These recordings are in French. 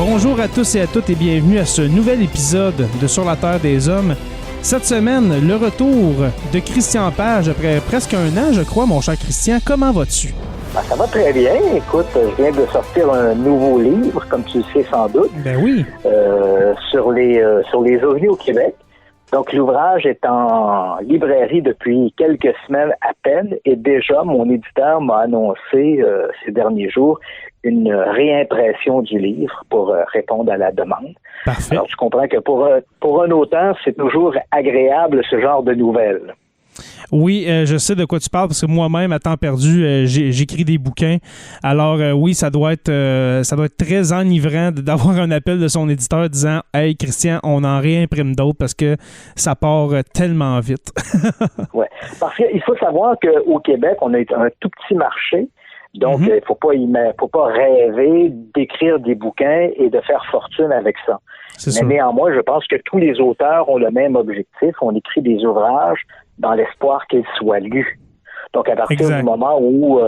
Bonjour à tous et à toutes et bienvenue à ce nouvel épisode de Sur la Terre des Hommes. Cette semaine, le retour de Christian Page après presque un an, je crois, mon cher Christian. Comment vas-tu? Ça va très bien. Écoute, je viens de sortir un nouveau livre, comme tu le sais sans doute. Ben oui. Sur les ovnis au Québec. Donc, l'ouvrage est en librairie depuis quelques semaines à peine et déjà, mon éditeur m'a annoncé ces derniers jours une réimpression du livre pour répondre à la demande. Parfait. Alors, tu comprends que pour un auteur, c'est toujours agréable ce genre de nouvelles. Oui, je sais de quoi tu parles parce que moi-même, à temps perdu, j'écris des bouquins. Alors oui, ça doit être très enivrant d'avoir un appel de son éditeur disant « Hey Christian, on en réimprime d'autres parce que ça part tellement vite. » Oui, parce qu'il faut savoir qu'au Québec, on a un tout petit marché. Donc, il faut pas rêver d'écrire des bouquins et de faire fortune avec ça. Mais néanmoins, je pense que tous les auteurs ont le même objectif. On écrit des ouvrages dans l'espoir qu'ils soient lus. Donc, à partir du moment où,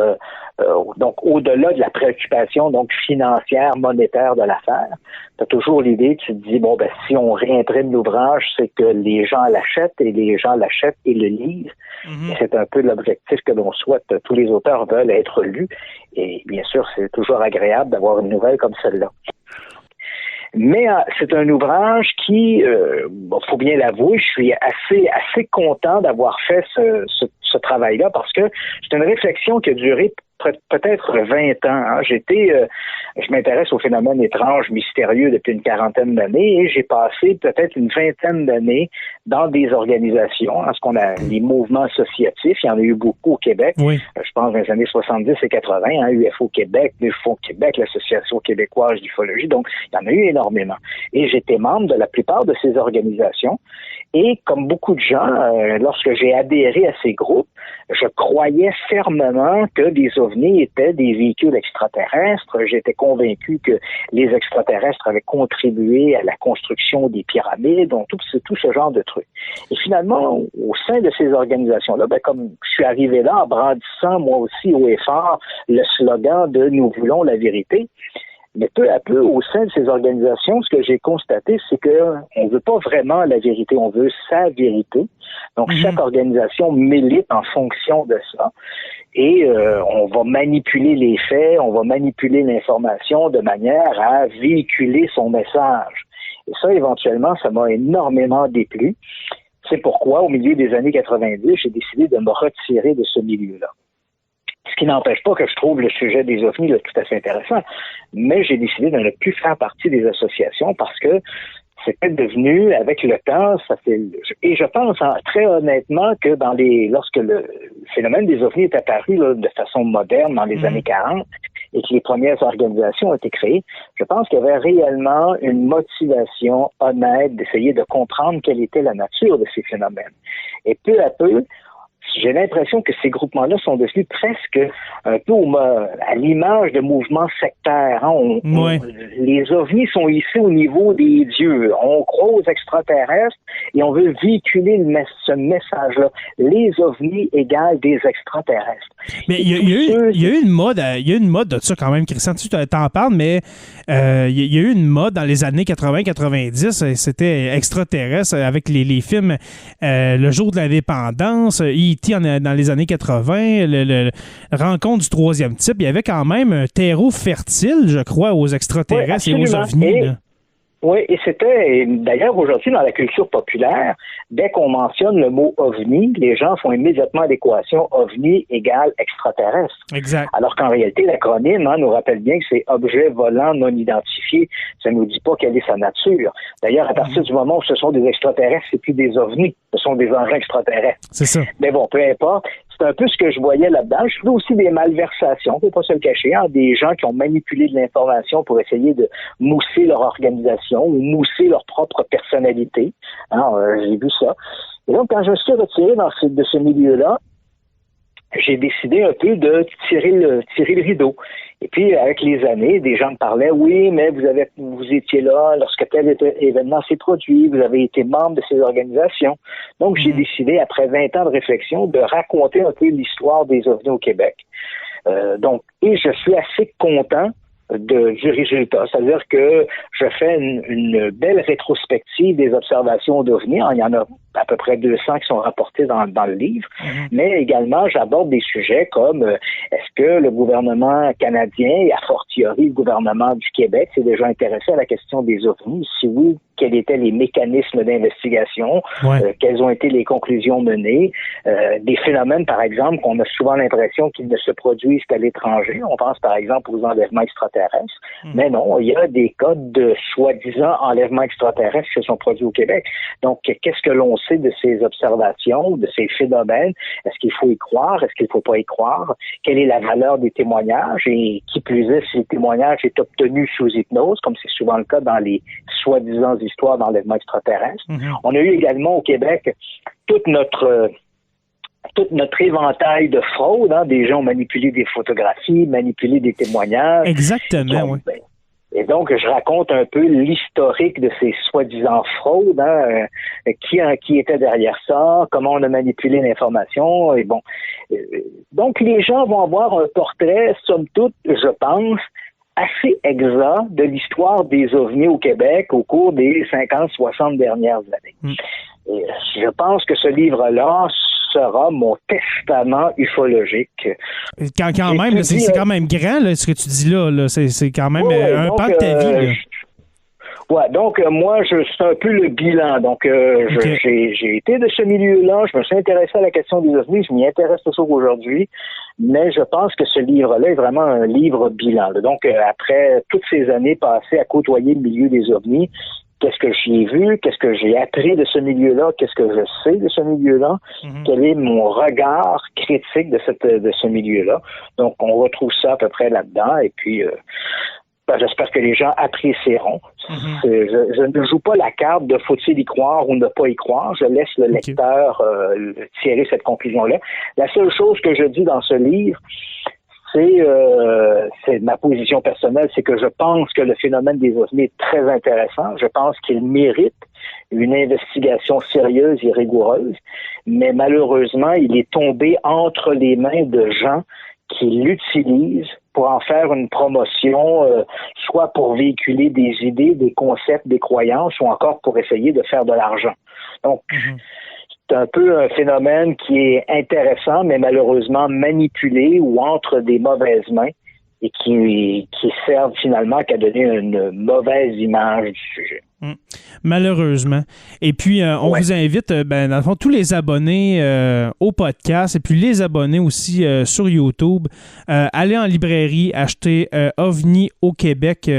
donc, au-delà de la préoccupation donc financière, monétaire de l'affaire, tu as toujours l'idée, tu te dis, bon, ben, si on réimprime l'ouvrage, c'est que les gens l'achètent et les gens l'achètent et le lisent. Mm-hmm. Et c'est un peu l'objectif que l'on souhaite. Tous les auteurs veulent être lus. Et bien sûr, c'est toujours agréable d'avoir une nouvelle comme celle-là. Mais c'est un ouvrage qui, faut bien l'avouer, je suis assez content d'avoir fait ce travail-là parce que c'est une réflexion qui a duré peut-être 20 ans. Hein. Je m'intéresse aux phénomènes étranges, mystérieux depuis une quarantaine d'années et j'ai passé peut-être une vingtaine d'années dans des organisations, ce qu'on a les mouvements associatifs. Il y en a eu beaucoup au Québec. Oui. Je pense dans les années 70 et 80, UFO Québec, l'UFO Québec, l'Association québécoise d'ufologie. Donc, il y en a eu énormément. Et j'étais membre de la plupart de ces organisations. Et comme beaucoup de gens, lorsque j'ai adhéré à ces groupes, je croyais fermement que les ovnis étaient des véhicules extraterrestres. J'étais convaincu que les extraterrestres avaient contribué à la construction des pyramides, donc tout ce genre de trucs. Et finalement, au sein de ces organisations-là, comme je suis arrivé là en brandissant moi aussi haut et fort le slogan de « Nous voulons la vérité », mais peu à peu, au sein de ces organisations, ce que j'ai constaté, c'est qu'on veut pas vraiment la vérité, on veut sa vérité. Donc, chaque organisation milite en fonction de ça. Et on va manipuler les faits, on va manipuler l'information de manière à véhiculer son message. Et ça, éventuellement, ça m'a énormément déplu. C'est pourquoi, au milieu des années 90, j'ai décidé de me retirer de ce milieu-là. Ce qui n'empêche pas que je trouve le sujet des ovnis là, tout à fait intéressant, mais j'ai décidé de ne plus faire partie des associations parce que c'était devenu, avec le temps, et je pense très honnêtement que lorsque le phénomène des ovnis est apparu là, de façon moderne dans les années 40 et que les premières organisations ont été créées, je pense qu'il y avait réellement une motivation honnête d'essayer de comprendre quelle était la nature de ces phénomènes. Et peu à peu, j'ai l'impression que ces groupements-là sont devenus presque un peu à l'image de mouvements sectaires. Hein. Les ovnis sont ici au niveau des dieux. On croit aux extraterrestres et on veut véhiculer ce message-là. Les ovnis égale des extraterrestres. Mais il y a eu une mode de ça quand même, Christian. Tu t'en parles, mais il y a eu une mode dans les années 80-90. C'était extraterrestre avec les films Le Jour de l'Indépendance, E.T. dans les années 80, le Rencontre du troisième type. Il y avait quand même un terreau fertile, je crois, aux extraterrestres et aux ovnis. Oui, et d'ailleurs, aujourd'hui, dans la culture populaire, dès qu'on mentionne le mot ovni, les gens font immédiatement l'équation ovni égale extraterrestre. Exact. Alors qu'en réalité, l'acronyme nous rappelle bien que c'est objet volant non identifié. Ça ne nous dit pas quelle est sa nature. D'ailleurs, à partir du moment où ce sont des extraterrestres, c'est plus des ovnis, ce sont des engins extraterrestres. C'est ça. Mais bon, peu importe. C'est un peu ce que je voyais là-dedans. Je trouvais aussi des malversations, on ne peut pas se le cacher, des gens qui ont manipulé de l'information pour essayer de mousser leur organisation ou mousser leur propre personnalité. J'ai vu ça. Et donc, quand je me suis retiré de ce milieu-là, j'ai décidé un peu de tirer le rideau. Et puis, avec les années, des gens me parlaient, oui, mais vous étiez là lorsque tel événement s'est produit, vous avez été membre de ces organisations. Donc, j'ai décidé, après 20 ans de réflexion, de raconter un peu l'histoire des ovnis au Québec. Et je suis assez content du résultat. C'est-à-dire que je fais une belle rétrospective des observations d'OVNI. Il y en a à peu près 200 qui sont rapportés dans le livre, mais également j'aborde des sujets comme est-ce que le gouvernement canadien et a fortiori le gouvernement du Québec s'est déjà intéressé à la question des OVNI? Si oui, quels étaient les mécanismes d'investigation, quelles ont été les conclusions menées, des phénomènes, par exemple, qu'on a souvent l'impression qu'ils ne se produisent qu'à l'étranger. On pense, par exemple, aux enlèvements extraterrestres. Mais non, il y a des cas de soi-disant enlèvements extraterrestres qui se sont produits au Québec. Donc, qu'est-ce que l'on sait de ces observations, de ces phénomènes? Est-ce qu'il faut y croire? Est-ce qu'il ne faut pas y croire? Quelle est la valeur des témoignages? Et qui plus est, si le témoignage est obtenu sous hypnose, comme c'est souvent le cas dans les soi-disant histoires d'enlèvement extraterrestre. On a eu également au Québec tout notre éventail de fraudes. Des gens ont manipulé des photographies, manipulé des témoignages. Exactement, oui. Et donc, je raconte un peu l'historique de ces soi-disant fraudes, qui était derrière ça, comment on a manipulé l'information, et bon. Donc, les gens vont avoir un portrait, somme toute, je pense, assez exact de l'histoire des OVNI au Québec au cours des 50-60 dernières années. Et je pense que ce livre-là sera mon testament ufologique. Quand même, c'est quand même grand, là, ce que tu dis là. C'est quand même un pan de ta vie. Là. Ouais, donc moi, c'est un peu le bilan. Donc, j'ai été de ce milieu-là, je me suis intéressé à la question des OVNI, je m'y intéresse toujours aujourd'hui, mais je pense que ce livre-là est vraiment un livre bilan. Donc, après toutes ces années passées à côtoyer le milieu des OVNI, qu'est-ce que j'y ai vu, qu'est-ce que j'ai appris de ce milieu-là, qu'est-ce que je sais de ce milieu-là, quel est mon regard critique de ce milieu-là. Donc, on retrouve ça à peu près là-dedans, et puis... j'espère que les gens apprécieront. Je ne joue pas la carte de faut-il y croire ou ne pas y croire. Je laisse le lecteur tirer cette conclusion-là. La seule chose que je dis dans ce livre, c'est ma position personnelle, c'est que je pense que le phénomène des OVNI est très intéressant. Je pense qu'il mérite une investigation sérieuse et rigoureuse, mais malheureusement, il est tombé entre les mains de gens qui l'utilisent pour en faire une promotion, soit pour véhiculer des idées, des concepts, des croyances, ou encore pour essayer de faire de l'argent. Donc, c'est un peu un phénomène qui est intéressant, mais malheureusement manipulé ou entre des mauvaises mains et qui servent finalement qu'à donner une mauvaise image du sujet. Malheureusement. Et puis, on vous invite, dans le fond, tous les abonnés au podcast et puis les abonnés aussi sur YouTube, aller en librairie, acheter OVNI au Québec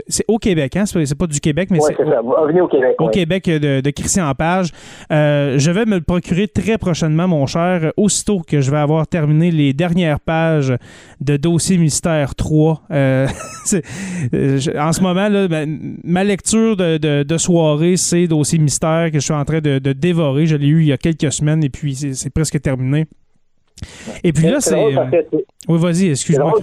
c'est au Québec, hein? C'est pas du Québec, mais c'est ça, OVNI au Québec. Au Québec de Christian Page. Je vais me le procurer très prochainement, mon cher, aussitôt que je vais avoir terminé les dernières pages de Dossier Mystère 3. En ce moment, là, ma lecture de soirée, c'est Dossier Mystère que je suis en train de dévorer. Je l'ai eu il y a quelques semaines et puis c'est presque terminé. Et puis là, c'est... Oui, vas-y, excuse-moi.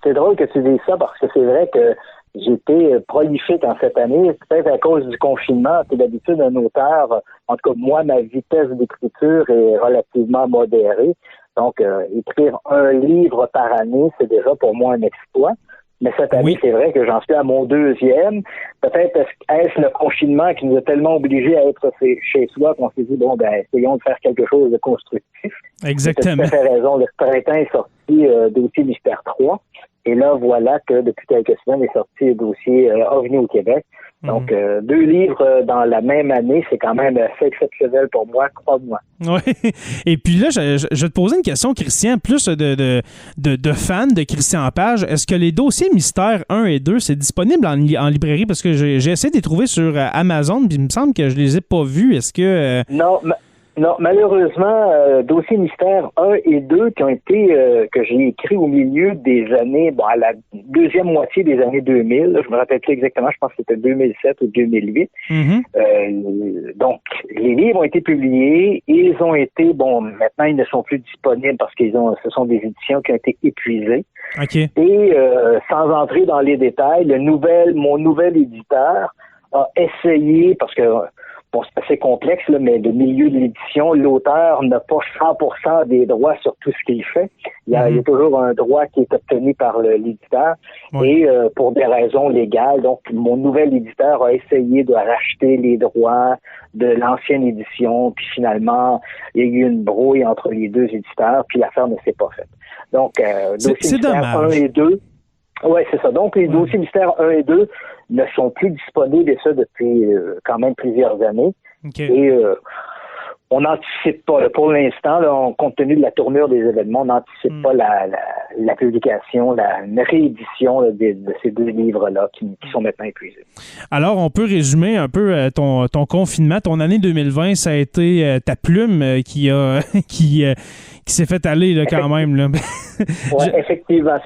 C'est drôle que tu dises ça parce que c'est vrai que j'étais prolifique en cette année, peut-être à cause du confinement. C'est d'habitude un auteur, en tout cas moi, ma vitesse d'écriture est relativement modérée. Donc, écrire un livre par année, c'est déjà pour moi un exploit. Mais cette année, c'est vrai que j'en suis à mon 2e. Peut-être est-ce le confinement qui nous a tellement obligés à être chez soi qu'on s'est dit, essayons de faire quelque chose de constructif. Exactement. Tu as tout à fait raison. Le printemps est sorti Dossier Mystère 3. Et là, voilà que depuis quelques semaines est sorti le dossier OVNI au Québec. Donc, 2 livres dans la même année, c'est quand même assez exceptionnel pour moi, crois-moi. Oui. Et puis là, je vais te poser une question, Christian, plus de fan de Christian Page. Est-ce que les dossiers Mystère 1 et 2, c'est disponible en librairie? Parce que j'ai essayé de les trouver sur Amazon, puis il me semble que je les ai pas vus. Est-ce que... Non, malheureusement, Dossier Mystère 1 et 2 qui ont été que j'ai écrit au milieu des années, à la deuxième moitié des années 2000, je me rappelle plus exactement, je pense que c'était 2007 ou 2008. Donc, les livres ont été publiés, ils ont été, maintenant ils ne sont plus disponibles parce ce sont des éditions qui ont été épuisées. Okay. Et sans entrer dans les détails, mon nouvel éditeur a essayé, parce que bon, c'est assez complexe, là, mais le milieu de l'édition, l'auteur n'a pas 100% des droits sur tout ce qu'il fait. Il y a toujours un droit qui est obtenu par l'éditeur. Oui. Et pour des raisons légales, donc mon nouvel éditeur a essayé de racheter les droits de l'ancienne édition, puis finalement, il y a eu une brouille entre les deux éditeurs, puis l'affaire ne s'est pas faite. Donc, dossier mystère 1 et 2. Oui, c'est ça. Donc, les dossiers mystères 1 et 2 ne sont plus disponibles, et ça depuis quand même plusieurs années. Okay. Et on n'anticipe pas, là, pour l'instant, là, compte tenu de la tournure des événements, on n'anticipe pas la publication, une réédition là, de ces deux livres-là qui sont maintenant épuisés. Alors, on peut résumer un peu ton confinement. Ton année 2020, ça a été ta plume qui s'est fait aller là, quand même. Là. Oui, effectivement.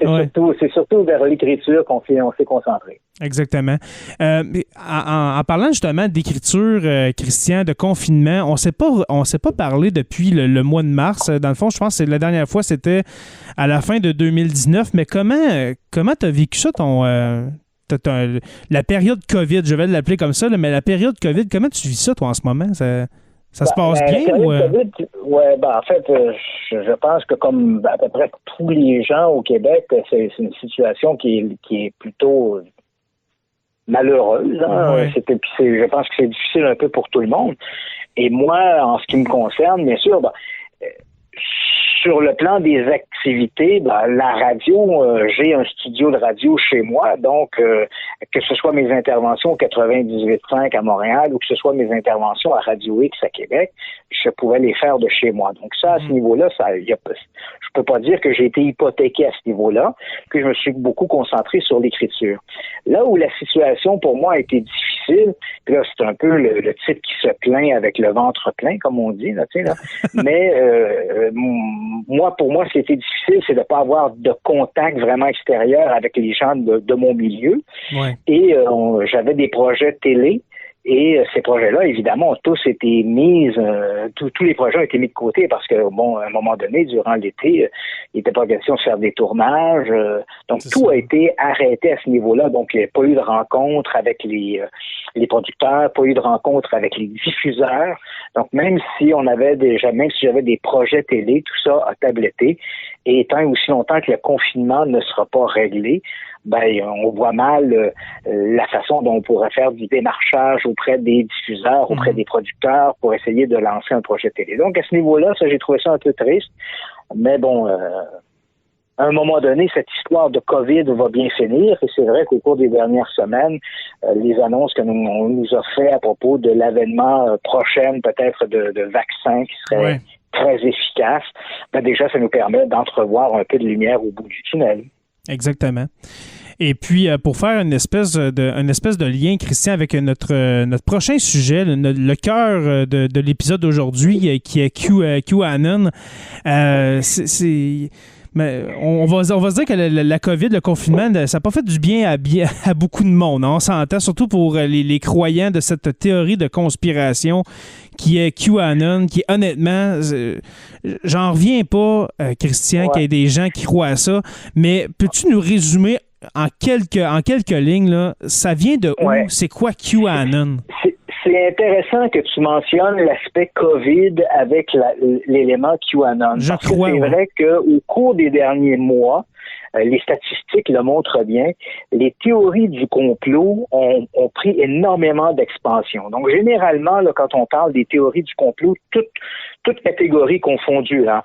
C'est surtout vers l'écriture qu'on s'est concentré. Exactement. En parlant justement d'écriture, Christian, de confinement, on s'est pas parlé depuis le mois de mars. Dans le fond, je pense que la dernière fois, c'était à la fin de 2019. Mais comment tu as vécu ça, la période COVID? Je vais l'appeler comme ça, là, mais la période COVID, comment tu vis ça, toi, en ce moment? Ça se passe bien? En fait, je pense que comme à peu près tous les gens au Québec, c'est une situation qui est plutôt malheureuse. Hein? Ouais. Je pense que c'est difficile un peu pour tout le monde. Et moi, en ce qui me concerne, bien sûr, sur le plan des activités, la radio, j'ai un studio de radio chez moi, donc que ce soit mes interventions au 98.5 à Montréal ou que ce soit mes interventions à Radio X à Québec, je pouvais les faire de chez moi. Donc ça, à ce niveau-là, je peux pas dire que j'ai été hypothéqué à ce niveau-là, que je me suis beaucoup concentré sur l'écriture. Là où la situation pour moi a été difficile, puis là c'est un peu le type qui se plaint avec le ventre plein, comme on dit, là, tu sais là. Mais pour moi, ce qui était difficile, c'est de ne pas avoir de contact vraiment extérieur avec les gens de mon milieu. Ouais. Et j'avais des projets télé. Et ces projets-là, évidemment, ont tous été mis, tous les projets ont été mis de côté parce que, à un moment donné, durant l'été, il n'était pas question de faire des tournages. Donc, c'est tout ça. A été arrêté à ce niveau-là. Donc, il n'y a pas eu de rencontre avec les producteurs, pas eu de rencontre avec les diffuseurs. Donc, même si j'avais des projets télé, tout ça a tabletté. Et tant et aussi longtemps que le confinement ne sera pas réglé, on voit mal la façon dont on pourrait faire du démarchage auprès des diffuseurs, auprès des producteurs pour essayer de lancer un projet télé. Donc, à ce niveau-là, ça, j'ai trouvé ça un peu triste. Mais à un moment donné, cette histoire de COVID va bien finir. Et c'est vrai qu'au cours des dernières semaines, les annonces qu'on nous a fait à propos de l'avènement prochain, peut-être de vaccins qui seraient très efficaces, déjà, ça nous permet d'entrevoir un peu de lumière au bout du tunnel. Exactement. Et puis, pour faire une espèce de lien, Christian, avec notre prochain sujet, le cœur de l'épisode d'aujourd'hui, qui est QAnon, mais on va se dire que la COVID, le confinement, ça n'a pas fait du bien à beaucoup de monde. Hein? On s'entend, surtout pour les croyants de cette théorie de conspiration qui est QAnon, qui honnêtement, j'en reviens pas, Christian, qu'il y ait des gens qui croient à ça, mais peux-tu nous résumer en quelques lignes, là, ça vient de où? C'est quoi QAnon? C'est intéressant que tu mentionnes l'aspect COVID avec l'élément QAnon. Parce que c'est vrai qu'au cours des derniers mois, les statistiques le montrent bien, les théories du complot ont pris énormément d'expansion. Donc, généralement, là, quand on parle des théories du complot, toutes catégories confondues. Hein.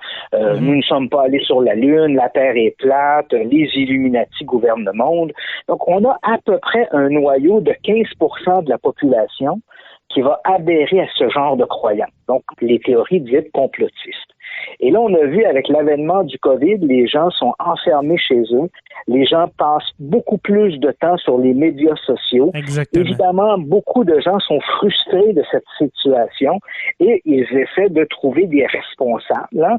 Nous ne sommes pas allés sur la Lune, la Terre est plate, les Illuminati gouvernent le monde. Donc, on a à peu près un noyau de 15% de la population qui va adhérer à ce genre de croyances. Donc, les théories dites complotistes. Et là, on a vu avec l'avènement du COVID, les gens sont enfermés chez eux. Les gens passent beaucoup plus de temps sur les médias sociaux. Exactement. Évidemment, beaucoup de gens sont frustrés de cette situation et ils essaient de trouver des responsables. Hein.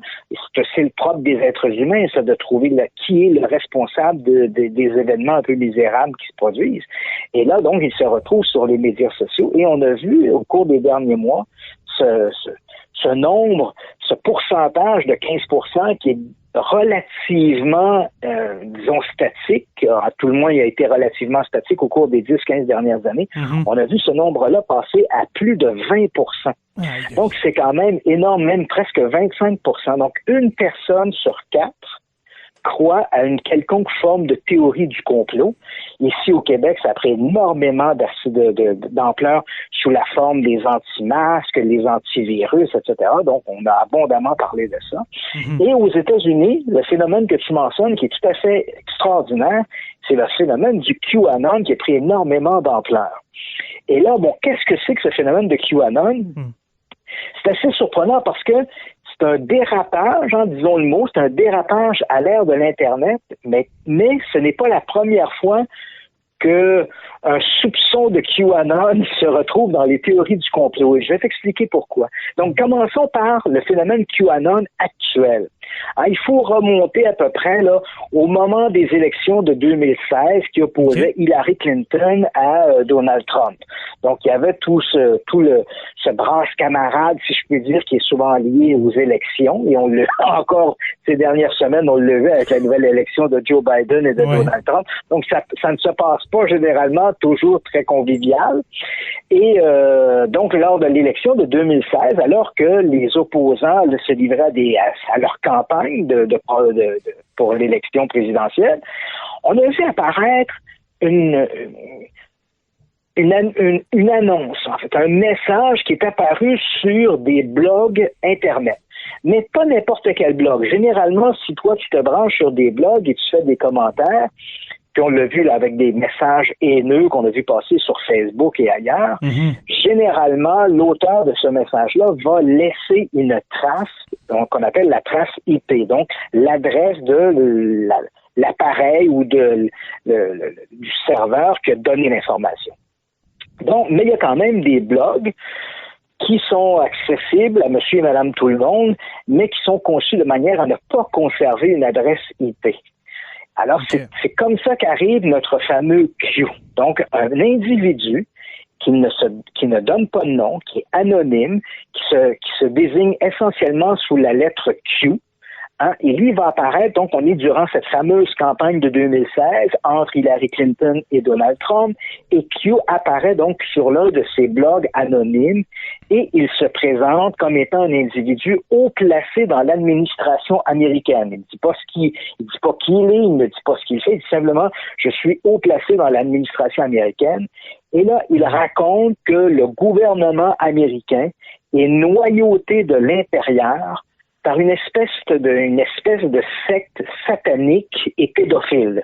C'est le propre des êtres humains, ça, de trouver qui est le responsable des événements un peu misérables qui se produisent. Et là, donc, ils se retrouvent sur les médias sociaux. Et on a vu, au cours des derniers mois, ce nombre, ce pourcentage de 15% qui est relativement, disons, statique, à tout le moins il a été relativement statique au cours des 10-15 dernières années, on a vu ce nombre-là passer à plus de 20%. Donc c'est quand même énorme, même presque 25%. Donc une personne sur 4 croit à une quelconque forme de théorie du complot. Ici, au Québec, ça a pris énormément d'ampleur sous la forme des anti-masques, les antivirus, etc. Donc, on a abondamment parlé de ça. Et aux États-Unis, le phénomène que tu mentionnes, qui est tout à fait extraordinaire, c'est le phénomène du QAnon qui a pris énormément d'ampleur. Et là, bon, qu'est-ce que c'est que ce phénomène de QAnon? C'est assez surprenant parce que c'est un dérapage, disons le mot, c'est un dérapage à l'ère de l'Internet, mais ce n'est pas la première fois qu'un soupçon de QAnon se retrouve dans les théories du complot. Et je vais t'expliquer pourquoi. Donc, commençons par le phénomène QAnon actuel. Il faut remonter à peu près là, au moment des élections de 2016 qui opposaient Hillary Clinton à Donald Trump. Donc, il y avait tout ce brasse camarade, si je puis dire, qui est souvent lié aux élections. Et on l'a encore ces dernières semaines, on l'a vu avec la nouvelle élection de Joe Biden et de Donald Trump. Donc, ça ne se passe pas généralement toujours très convivial. Et donc, lors de l'élection de 2016, alors que les opposants se livraient à leur campagne pour l'élection présidentielle, on a vu apparaître une annonce, en fait, un message qui est apparu sur des blogs Internet. Mais pas n'importe quel blog. Généralement, si toi, tu te branches sur des blogs et tu fais des commentaires, puis on l'a vu là, avec des messages haineux qu'on a vu passer sur Facebook et ailleurs, généralement, l'auteur de ce message-là va laisser une trace, donc qu'on appelle la trace IP, donc l'adresse de l'appareil ou du serveur qui a donné l'information. Donc, mais il y a quand même des blogs qui sont accessibles à monsieur et madame tout le monde, mais qui sont conçus de manière à ne pas conserver une adresse IP. Alors, c'est comme ça qu'arrive notre fameux Q. Donc, un individu qui ne donne pas de nom, qui est anonyme, qui se désigne essentiellement sous la lettre Q, et lui va apparaître, donc on est durant cette fameuse campagne de 2016 entre Hillary Clinton et Donald Trump, et Q apparaît donc sur l'un de ces blogs anonymes, et il se présente comme étant un individu haut placé dans l'administration américaine. Il ne dit pas qui il est, il ne dit pas ce qu'il fait, il dit simplement « je suis haut placé dans l'administration américaine ». Et là, il raconte que le gouvernement américain est noyauté de l'intérieur par une espèce de secte satanique et pédophile.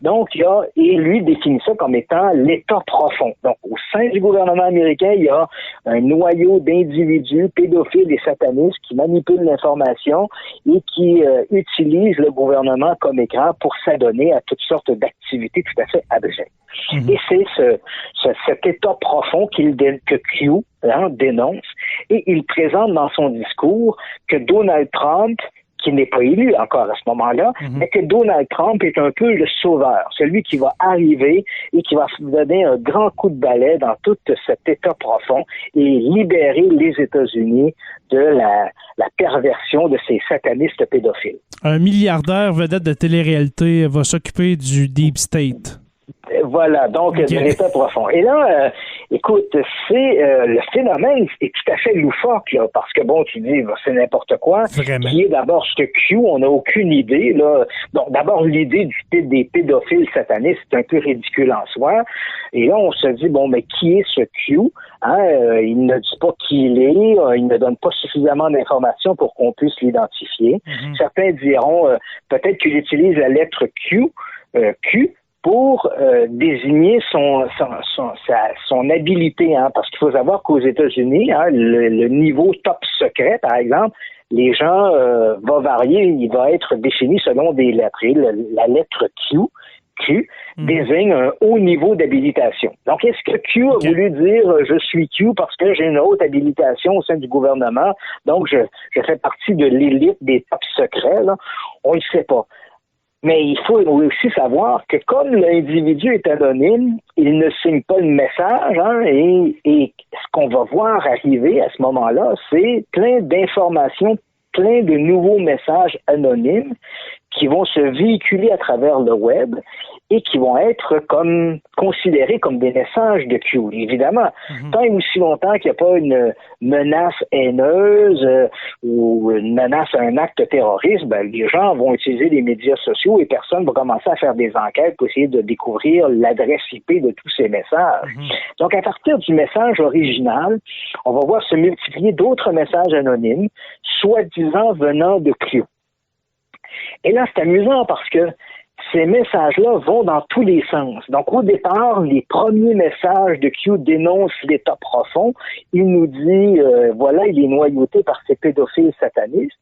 Donc, et lui définit ça comme étant l'État profond. Donc, au sein du gouvernement américain, il y a un noyau d'individus pédophiles et satanistes qui manipulent l'information et qui utilisent le gouvernement comme écran pour s'adonner à toutes sortes d'activités tout à fait abjectes. Et c'est cet état profond que Q dénonce, et il présente dans son discours que Donald Trump, qui n'est pas élu encore à ce moment-là, mais que Donald Trump est un peu le sauveur, celui qui va arriver et qui va donner un grand coup de balai dans tout cet état profond et libérer les États-Unis de la perversion de ces satanistes pédophiles. Un milliardaire vedette de télé-réalité va s'occuper du Deep State. Voilà, donc de l'état profond. Et là, écoute, le phénomène est tout à fait loufoque, là, parce que bon, tu dis, c'est n'importe quoi. Vraiment. Qui est d'abord ce Q, on n'a aucune idée, là. Donc, d'abord, l'idée des pédophiles satanistes, c'est un peu ridicule en soi. Et là, on se dit, bon, mais qui est ce Q? Il ne dit pas qui il est, il ne donne pas suffisamment d'informations pour qu'on puisse l'identifier. Certains diront, peut-être qu'il utilise la lettre Q, pour désigner son habilité, parce qu'il faut savoir qu'aux États-Unis, le niveau top secret, par exemple, les gens va varier, il va être défini selon des lettres. Et la lettre Q désigne un haut niveau d'habilitation. Donc, est-ce que Q a voulu dire je suis Q parce que j'ai une haute habilitation au sein du gouvernement, donc je fais partie de l'élite des top secrets, là? On ne sait pas. Mais il faut aussi savoir que comme l'individu est anonyme, il ne signe pas le message, et qu'on va voir arriver à ce moment-là, c'est plein d'informations, plein de nouveaux messages anonymes qui vont se véhiculer à travers le web et qui vont être considérés comme des messages de Q. Évidemment, tant et aussi longtemps qu'il n'y a pas une menace haineuse ou une menace à un acte terroriste, les gens vont utiliser les médias sociaux et personne va commencer à faire des enquêtes pour essayer de découvrir l'adresse IP de tous ces messages. Donc, à partir du message original, on va voir se multiplier d'autres messages anonymes, soi-disant venant de Q. Et là, c'est amusant parce que ces messages-là vont dans tous les sens. Donc, au départ, les premiers messages de Q dénoncent l'État profond. Il nous dit, voilà, il est noyauté par ces pédophiles satanistes.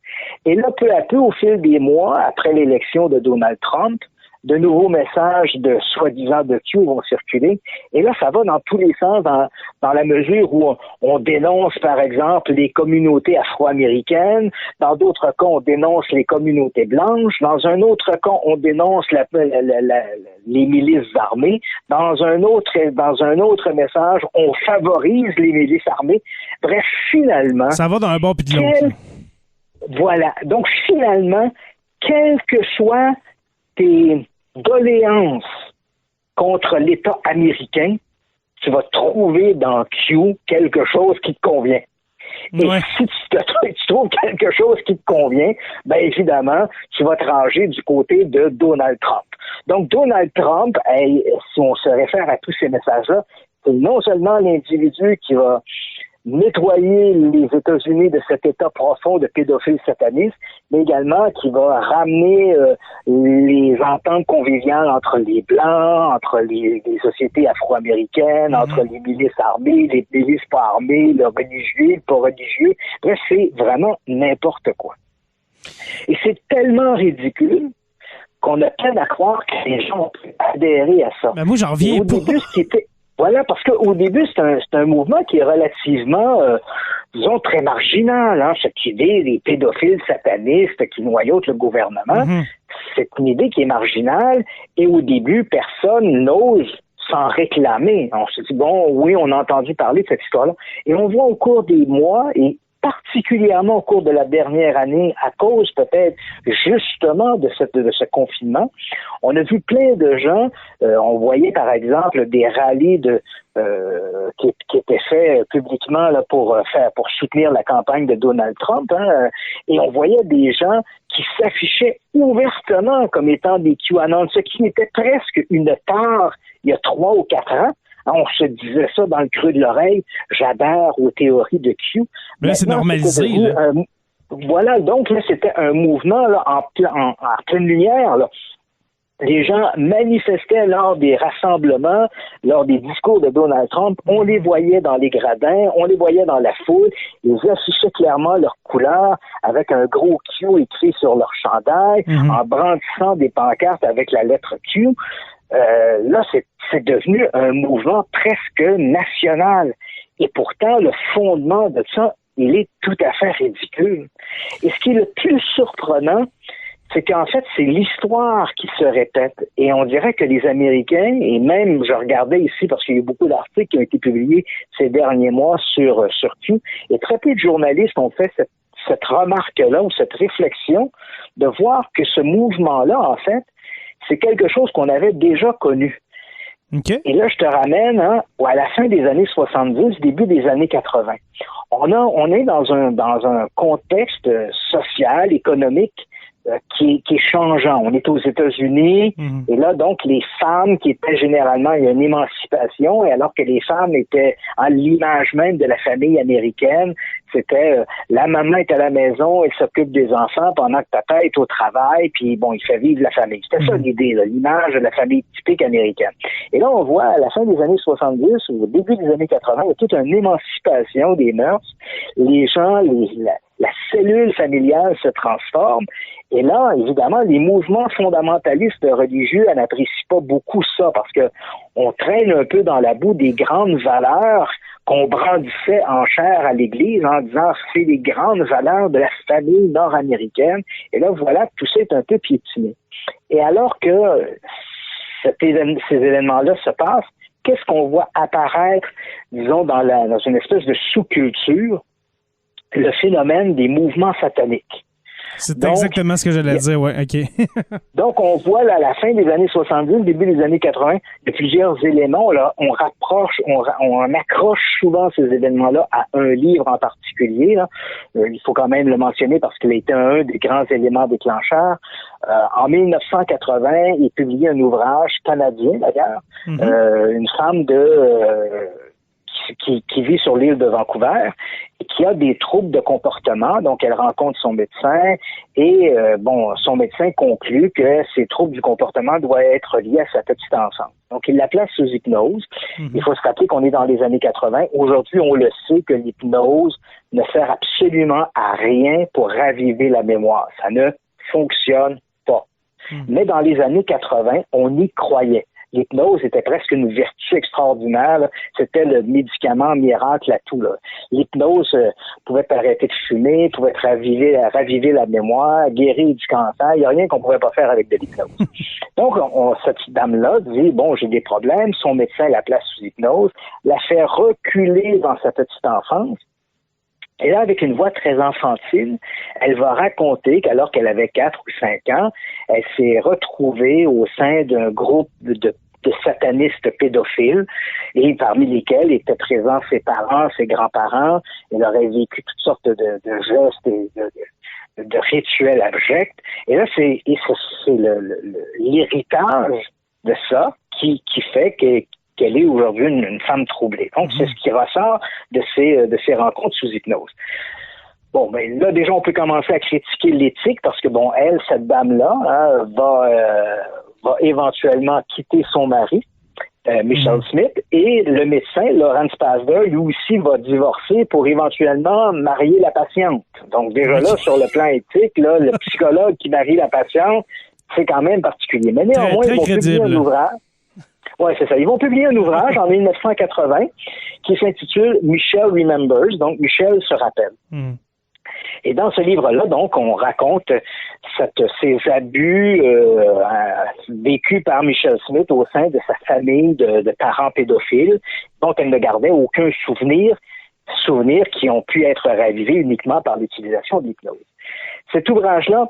Et là, peu à peu, au fil des mois, après l'élection de Donald Trump, de nouveaux messages de soi-disant de Q vont circuler. Et là, ça va dans tous les sens, dans la mesure où on dénonce, par exemple, les communautés afro-américaines. Dans d'autres cas, on dénonce les communautés blanches. Dans un autre cas, on dénonce les milices armées. Dans un autre message, on favorise les milices armées. Bref, finalement... Ça va d'un bord puis de l'autre. Voilà. Donc, finalement, quel que soit tes doléances contre l'État américain, tu vas trouver dans Q quelque chose qui te convient. Et si tu trouves quelque chose qui te convient, évidemment, tu vas te ranger du côté de Donald Trump. Donc, Donald Trump, si on se réfère à tous ces messages-là, c'est non seulement l'individu qui va nettoyer les États-Unis de cet état profond de pédophiles satanistes, mais également qui va ramener les ententes conviviales entre les Blancs, entre les sociétés afro-américaines, entre les milices armées, les milices pas armées, le religieux, le pas religieux. Bref, c'est vraiment n'importe quoi. Et c'est tellement ridicule qu'on a peine à croire que les gens ont pu adhérer à ça. Ben moi, j'en reviens pas. Début, voilà, parce qu'au début, c'est un mouvement qui est relativement, disons, très marginal. Cette idée des pédophiles satanistes qui noyautent le gouvernement, c'est une idée qui est marginale. Et au début, personne n'ose s'en réclamer. On se dit, bon, oui, on a entendu parler de cette histoire-là. Et on voit au cours des mois, et particulièrement au cours de la dernière année, à cause peut-être justement de ce confinement, on a vu plein de gens, on voyait par exemple des rallyes qui étaient faits publiquement là, pour soutenir la campagne de Donald Trump, et on voyait des gens qui s'affichaient ouvertement comme étant des QAnon, ce qui était presque une tare il y a 3 ou 4 ans. On se disait ça dans le creux de l'oreille, j'adhère aux théories de Q. Mais là, c'est normalisé. Voilà, donc là, c'était un mouvement là, en pleine lumière. Là. Les gens manifestaient lors des rassemblements, lors des discours de Donald Trump. On les voyait dans les gradins, on les voyait dans la foule. Ils affichaient clairement leur couleur avec un gros Q écrit sur leur chandail, en brandissant des pancartes avec la lettre Q. Là, c'est devenu un mouvement presque national. Et pourtant, le fondement de ça, il est tout à fait ridicule. Et ce qui est le plus surprenant, c'est qu'en fait, c'est l'histoire qui se répète. Et on dirait que les Américains, et même, je regardais ici, parce qu'il y a eu beaucoup d'articles qui ont été publiés ces derniers mois sur Q, et très peu de journalistes ont fait cette remarque-là, ou cette réflexion, de voir que ce mouvement-là, en fait, c'est quelque chose qu'on avait déjà connu. Okay. Et là, je te ramène à la fin des années 70, début des années 80. On est dans un contexte social, économique, qui est changeant. On est aux États-Unis, et là, donc, les femmes qui étaient généralement, il y a une émancipation, et alors que les femmes étaient à l'image même de la famille américaine, c'était la maman est à la maison, elle s'occupe des enfants pendant que papa est au travail, puis bon, il fait vivre la famille. C'était ça l'idée, là, l'image de la famille typique américaine. Et là, on voit à la fin des années 70, ou au début des années 80, il y a toute une émancipation des mœurs. Les gens, la cellule familiale se transforme. Et là, évidemment, les mouvements fondamentalistes religieux n'apprécient pas beaucoup ça parce que on traîne un peu dans la boue des grandes valeurs qu'on brandissait en chair à l'Église en disant c'est les grandes valeurs de la famille nord-américaine. Et là, voilà, tout ça est un peu piétiné. Et alors que ces événements-là se passent, qu'est-ce qu'on voit apparaître, disons, dans une espèce de sous-culture, le phénomène des mouvements sataniques. C'est exactement ce que j'allais dire, ouais, OK. Donc, on voit là, à la fin des années 70, début des années 80, il y a plusieurs éléments. Là, on accroche souvent ces événements-là à un livre en particulier. Là. Il faut quand même le mentionner parce qu'il a été un des grands éléments déclencheurs. En 1980, il publie un ouvrage canadien, d'ailleurs, une femme qui vit sur l'île de Vancouver et qui a des troubles de comportement. Donc, elle rencontre son médecin et, son médecin conclut que ces troubles du comportement doivent être liés à sa petite enfance. Donc, il la place sous hypnose. Il faut se rappeler qu'on est dans les années 80. Aujourd'hui, on le sait que l'hypnose ne sert absolument à rien pour raviver la mémoire. Ça ne fonctionne pas. Mais dans les années 80, on y croyait. L'hypnose était presque une vertu extraordinaire. Là. C'était le médicament miracle à tout. Là. L'hypnose pouvait arrêter de fumer, pouvait raviver la mémoire, guérir du cancer. Il n'y a rien qu'on ne pouvait pas faire avec de l'hypnose. Donc, cette dame-là dit, bon, j'ai des problèmes. Son médecin la place sous hypnose, la fait reculer dans sa petite enfance. Et là, avec une voix très enfantine, elle va raconter qu'alors qu'elle avait 4 ou 5 ans, elle s'est retrouvée au sein d'un groupe de satanistes pédophiles, et parmi lesquels étaient présents ses parents, ses grands-parents. Elle aurait vécu toutes sortes de gestes et de rituels abjects. Et là, c'est l'héritage de ça qui fait qu'elle est aujourd'hui une femme troublée. Donc, c'est ce qui ressort de ces rencontres sous hypnose. Bon, ben là, déjà, on peut commencer à critiquer l'éthique parce que, bon, cette dame-là, va éventuellement quitter son mari, Michelle Smith, et le médecin, Lawrence Pasder, lui aussi va divorcer pour éventuellement marier la patiente. Donc, déjà là, sur le plan éthique, là, le psychologue qui marie la patiente, c'est quand même particulier. Mais néanmoins, ils vont publier un ouvrage. Oui, c'est ça. Ils vont publier un ouvrage en 1980 qui s'intitule Michelle Remembers, donc Michelle se rappelle. Et dans ce livre-là, donc, on raconte ces abus vécus par Michelle Smith au sein de sa famille de parents pédophiles dont elle ne gardait aucun souvenir qui ont pu être ravivés uniquement par l'utilisation de l'hypnose. Cet ouvrage-là,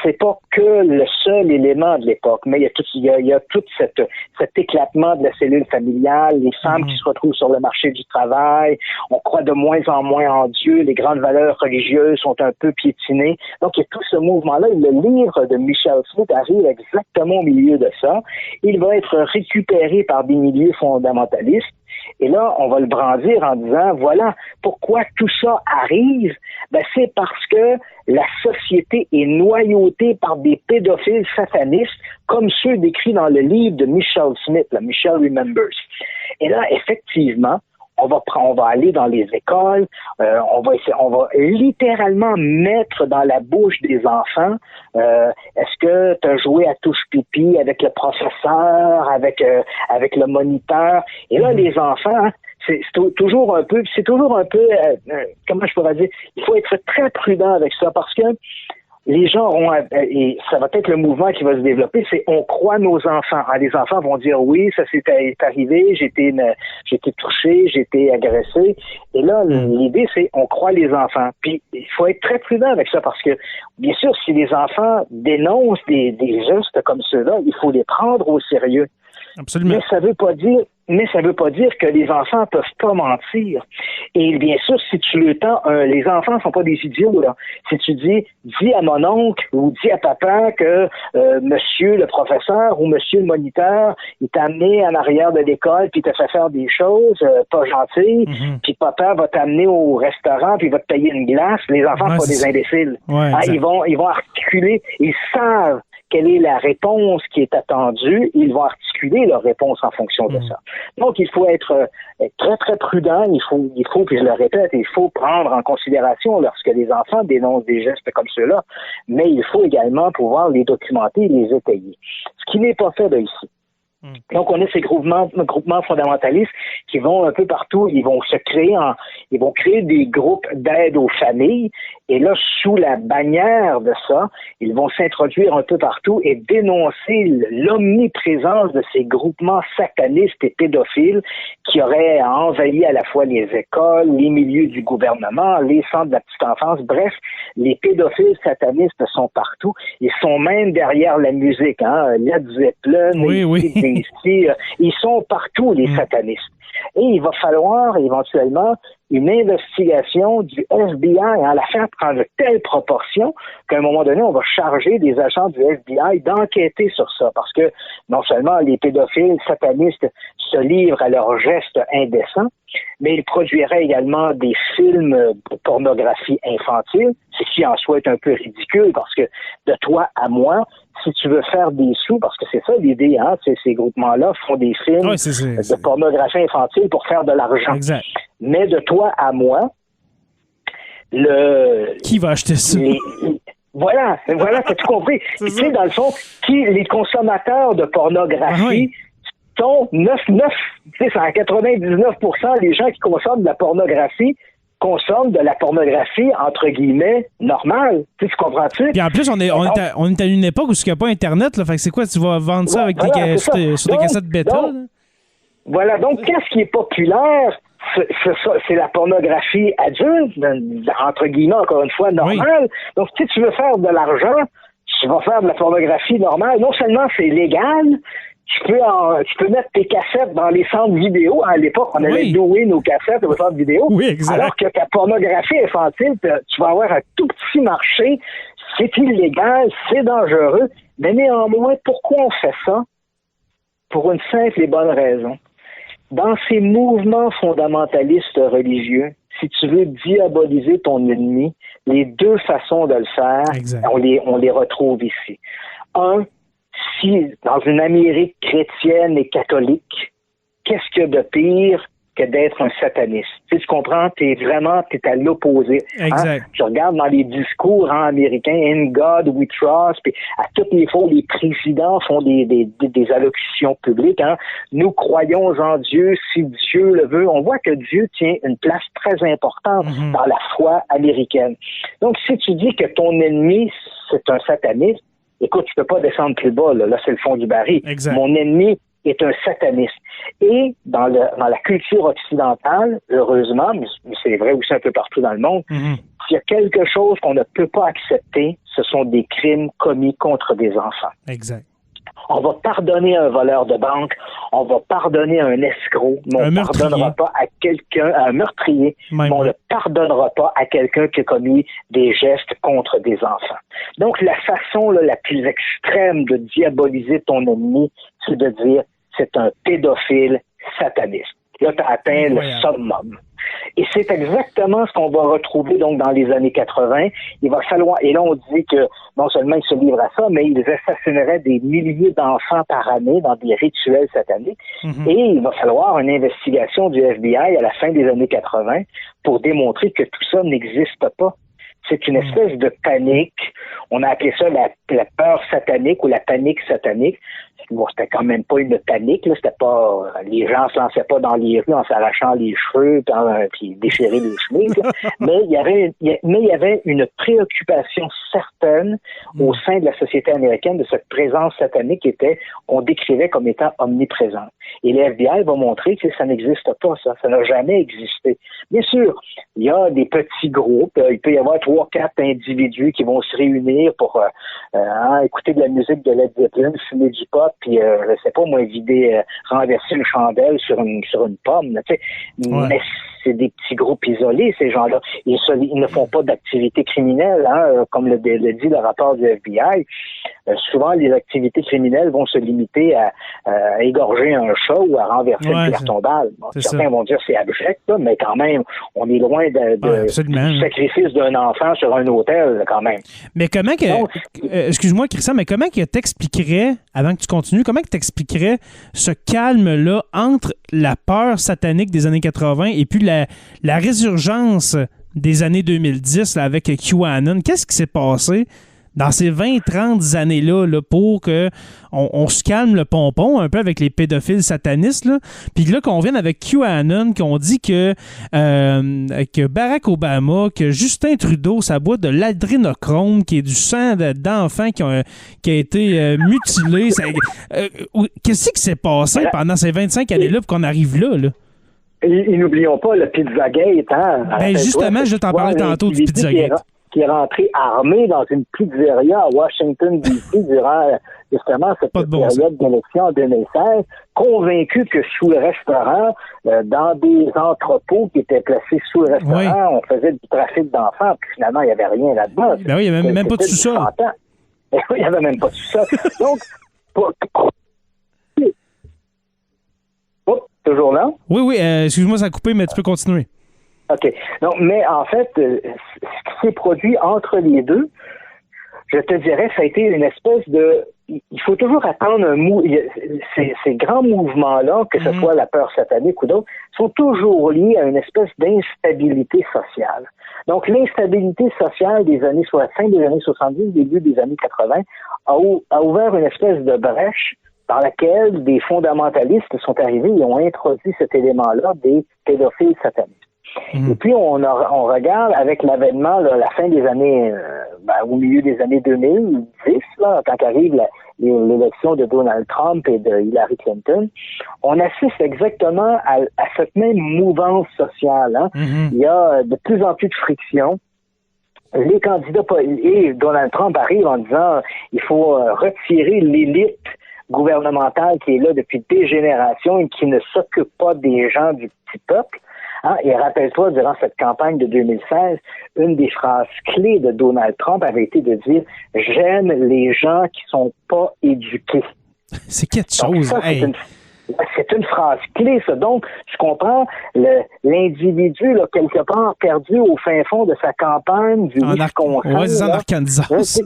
c'est pas que le seul élément de l'époque, mais il y a tout cet éclatement de la cellule familiale, les femmes qui se retrouvent sur le marché du travail, on croit de moins en moins en Dieu, les grandes valeurs religieuses sont un peu piétinées. Donc, il y a tout ce mouvement-là. Le livre de Michelle Smith arrive exactement au milieu de ça. Il va être récupéré par des milieux fondamentalistes. Et là, on va le brandir en disant, voilà, pourquoi tout ça arrive? Ben, c'est parce que la société est noyautée par des pédophiles satanistes, comme ceux décrits dans le livre de Michelle Smith, Michelle Remembers. Et là, effectivement, on va aller dans les écoles, on va littéralement mettre dans la bouche des enfants, est-ce que tu as joué à touche pipi avec le professeur, avec le moniteur? Et là, les enfants, c'est toujours un peu, comment je pourrais dire, il faut être très prudent avec ça parce que les gens et ça va être le mouvement qui va se développer, c'est on croit nos enfants. Les enfants vont dire oui, ça c'est arrivé, j'ai été touché, j'ai été agressé. Et là, l'idée c'est on croit les enfants. Puis il faut être très prudent avec ça parce que bien sûr, si les enfants dénoncent des gestes comme ceux-là, il faut les prendre au sérieux. Absolument. Mais ça veut pas dire que les enfants peuvent pas mentir. Et bien sûr, si tu le tends, les enfants sont pas des idiots, là. Si tu dis à mon oncle ou dis à papa que monsieur le professeur ou monsieur le moniteur, il t'a amené en arrière de l'école puis t'a fait faire des choses pas gentilles, puis papa va t'amener au restaurant puis il va te payer une glace, les enfants sont pas des imbéciles. Ouais, ils vont articuler, ils savent quelle est la réponse qui est attendue, ils vont articuler leur réponse en fonction de ça. Donc, il faut être très, très prudent, il faut, puis je le répète, il faut prendre en considération lorsque les enfants dénoncent des gestes comme ceux-là, mais il faut également pouvoir les documenter et les étayer. Ce qui n'est pas fait là, ici. Donc, on a ces groupements fondamentalistes qui vont un peu partout, ils vont créer des groupes d'aide aux familles Et là, sous la bannière de ça, ils vont s'introduire un peu partout et dénoncer l'omniprésence de ces groupements satanistes et pédophiles qui auraient envahi à la fois les écoles, les milieux du gouvernement, les centres de la petite enfance. Bref, les pédophiles satanistes sont partout. Ils sont même derrière la musique. Led Zeppelin, ils sont partout, les satanistes. Et il va falloir éventuellement une investigation du FBI, la faire prendre de telles proportions qu'à un moment donné, on va charger des agents du FBI d'enquêter sur ça. Parce que non seulement les pédophiles satanistes se livrent à leurs gestes indécents, mais ils produiraient également des films de pornographie infantile, ce qui en soi est un peu ridicule parce que de toi à moi, si tu veux faire des sous, parce que c'est ça l'idée, ces groupements-là font des films de pornographie infantile pour faire de l'argent. Exact. Mais de toi à moi, qui va acheter ça? Voilà, t'as tout compris. Tu sais, dans le fond, les consommateurs de pornographie sont 99%, les gens qui consomment de la pornographie consomment de la pornographie, entre guillemets, normale. Tu comprends-tu? Puis en plus, on est à une époque où il n'y a pas Internet, là. Fait que c'est quoi, tu vas vendre ça avec sur des cassettes bêta? Voilà, donc qu'est-ce qui est populaire? C'est la pornographie adulte, entre guillemets, encore une fois, normale. Oui. Donc, si tu veux faire de l'argent, tu vas faire de la pornographie normale. Non seulement c'est légal, tu peux mettre tes cassettes dans les centres vidéo. À l'époque, on allait louer nos cassettes au centre vidéo. Oui, exact. Alors que ta pornographie infantile, tu vas avoir un tout petit marché. C'est illégal, c'est dangereux. Mais néanmoins, pourquoi on fait ça? Pour une simple et bonne raison. Dans ces mouvements fondamentalistes religieux, si tu veux diaboliser ton ennemi, les deux façons de le faire, on les retrouve ici. Un, si dans une Amérique chrétienne et catholique, qu'est-ce qu'il y a de pire que d'être un sataniste? Tu comprends? T'es à l'opposé. Exact. Je regarde dans les discours américains, In God We Trust, puis à toutes les fois, les présidents font des allocutions publiques. Nous croyons en Dieu si Dieu le veut. On voit que Dieu tient une place très importante dans la foi américaine. Donc, si tu dis que ton ennemi, c'est un sataniste, écoute, tu peux pas descendre plus bas, là c'est le fond du baril. Exact. Mon ennemi est un sataniste. Et dans la culture occidentale, heureusement, mais c'est vrai aussi un peu partout dans le monde, s'il y a quelque chose qu'on ne peut pas accepter, ce sont des crimes commis contre des enfants. Exact. On va pardonner un voleur de banque, on va pardonner un escroc, mais on ne pardonnera pas à un meurtrier, mais on ne pardonnera pas à quelqu'un qui a commis des gestes contre des enfants. Donc, la façon la plus extrême de diaboliser ton ennemi, c'est de dire c'est un pédophile sataniste. Là, tu as atteint le summum. Et c'est exactement ce qu'on va retrouver donc dans les années 80. Il va falloir, et là on dit que non seulement ils se livrent à ça, mais ils assassineraient des milliers d'enfants par année dans des rituels sataniques. Et il va falloir une investigation du FBI à la fin des années 80 pour démontrer que tout ça n'existe pas. C'est une espèce de panique. On a appelé ça la peur satanique ou la panique satanique. Bon, c'était quand même pas une panique, là. C'était pas, les gens se lançaient pas dans les rues en s'arrachant les cheveux puis déchirer les chemises, mais il y avait une préoccupation certaine au sein de la société américaine de cette présence satanique qu'on décrivait comme étant omniprésente. Et le FBI va montrer que ça n'existe pas, ça n'a jamais existé. Bien sûr, il y a des petits groupes, il peut y avoir 3-4 individus qui vont se réunir pour écouter de la musique de Led Zeppelin, fumer du pot, puis je sais pas moi, renverser une chandelle sur une pomme, tu sais. Mais c'est des petits groupes isolés, ces gens-là. Ils ne font pas d'activité criminelle, comme le dit le rapport du FBI. Souvent, les activités criminelles vont se limiter à égorger un chat ou à renverser une pierre tombale. Bon, certains vont dire c'est abject, là, mais quand même, on est loin du sacrifice d'un enfant sur un autel, quand même. Mais comment excuse-moi, Christian, mais comment que t'expliquerais, avant que tu continues, comment que t'expliquerais ce calme-là entre la peur satanique des années 80 et puis la résurgence des années 2010 là, avec QAnon? Qu'est-ce qui s'est passé dans ces 20-30 années-là, là, pour que on se calme le pompon un peu avec les pédophiles satanistes, là. Puis là, qu'on vienne avec QAnon, qu'on dit que Barack Obama, que Justin Trudeau, ça boit de l'adrénochrome, qui est du sang d'enfants qui a été mutilé. Qu'est-ce qui s'est passé pendant ces 25 années-là pour qu'on arrive là? Et n'oublions pas le Pizzagate, hein? Ben justement, je t'en parlais tantôt du Pizzagate. Qui est rentré armé dans une pizzeria à Washington, D.C. durant justement cette période d'élection en 2016, convaincu que sous le restaurant, dans des entrepôts qui étaient placés sous le restaurant, on faisait du trafic d'enfants, puis finalement, il n'y avait rien là-dedans. Ben oui, il n'y avait même pas de sous-sol. Il n'y avait même pas de sous-sol. Donc, toujours là? Oui, excuse-moi, ça a coupé, mais tu peux continuer. OK. Donc, mais en fait, ce qui s'est produit entre les deux, je te dirais, ça a été une espèce de... Il faut toujours attendre ces grands mouvements-là, que ce soit la peur satanique ou d'autres, sont toujours liés à une espèce d'instabilité sociale. Donc, l'instabilité sociale fin des années 70, début des années 80, a ouvert une espèce de brèche par laquelle des fondamentalistes sont arrivés et ont introduit cet élément-là des pédophiles satanistes. Et puis, on regarde avec l'avènement, là, la fin des années, au milieu des années 2010, là, quand arrive l'élection de Donald Trump et de Hillary Clinton, on assiste exactement à cette même mouvance sociale. Hein. Il y a de plus en plus de friction. Les candidats, et Donald Trump arrive en disant il faut retirer l'élite gouvernementale qui est là depuis des générations et qui ne s'occupe pas des gens du petit peuple. Hein? Et rappelle-toi, durant cette campagne de 2016, une des phrases clés de Donald Trump avait été de dire « J'aime les gens qui sont pas éduqués ». C'est quelque chose. Donc, ça, c'est une phrase clé, ça. Donc, tu comprends, l'individu, là, quelque part, perdu au fin fond de sa campagne du Wisconsin. Oui, c'est en Arkansas.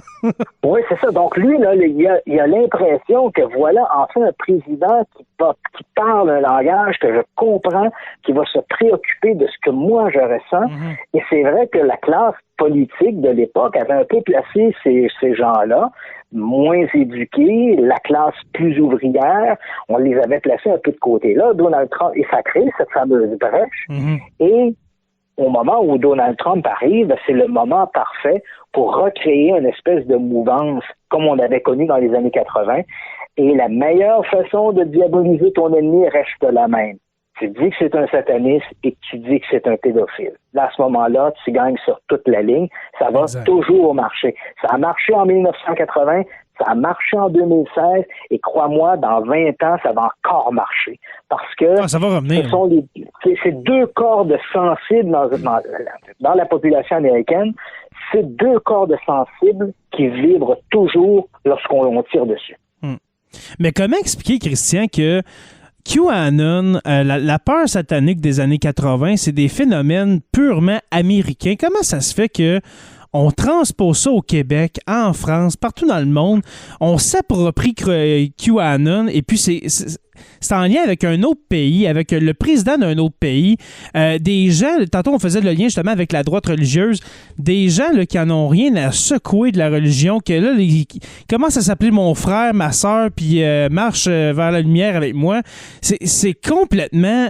Oui, c'est ça. Donc, lui, là, il a l'impression que voilà, enfin, un président qui parle un langage que je comprends, qui va se préoccuper de ce que moi, je ressens. Et c'est vrai que la classe politique de l'époque avait un peu placé ces gens-là, moins éduqués, la classe plus ouvrière, on les avait placés un peu de côté. Là, Donald Trump, et ça crée cette fameuse brèche. Et au moment où Donald Trump arrive, c'est le moment parfait pour recréer une espèce de mouvance comme on avait connu dans les années 80. Et la meilleure façon de diaboliser ton ennemi reste la même. Tu dis que c'est un sataniste et tu dis que c'est un pédophile. Là, à ce moment-là, tu gagnes sur toute la ligne. Ça va toujours marcher. Ça a marché en 1980, ça a marché en 2016 et crois-moi, dans 20 ans, ça va encore marcher. Parce que ça va revenir. C'est deux cordes sensibles dans la population américaine. C'est deux cordes sensibles qui vibrent toujours lorsqu'on tire dessus. Mais comment expliquer, Christian, que QAnon, la peur satanique des années 80, c'est des phénomènes purement américains. Comment ça se fait que on transpose ça au Québec, en France, partout dans le monde, on s'approprie QAnon et puis c'est en lien avec un autre pays, avec le président d'un autre pays, des gens, tantôt on faisait le lien justement avec la droite religieuse, des gens là, qui en ont rien à secouer de la religion, que là, ils commencent à s'appeler mon frère, ma soeur, puis marche vers la lumière avec moi. C'est complètement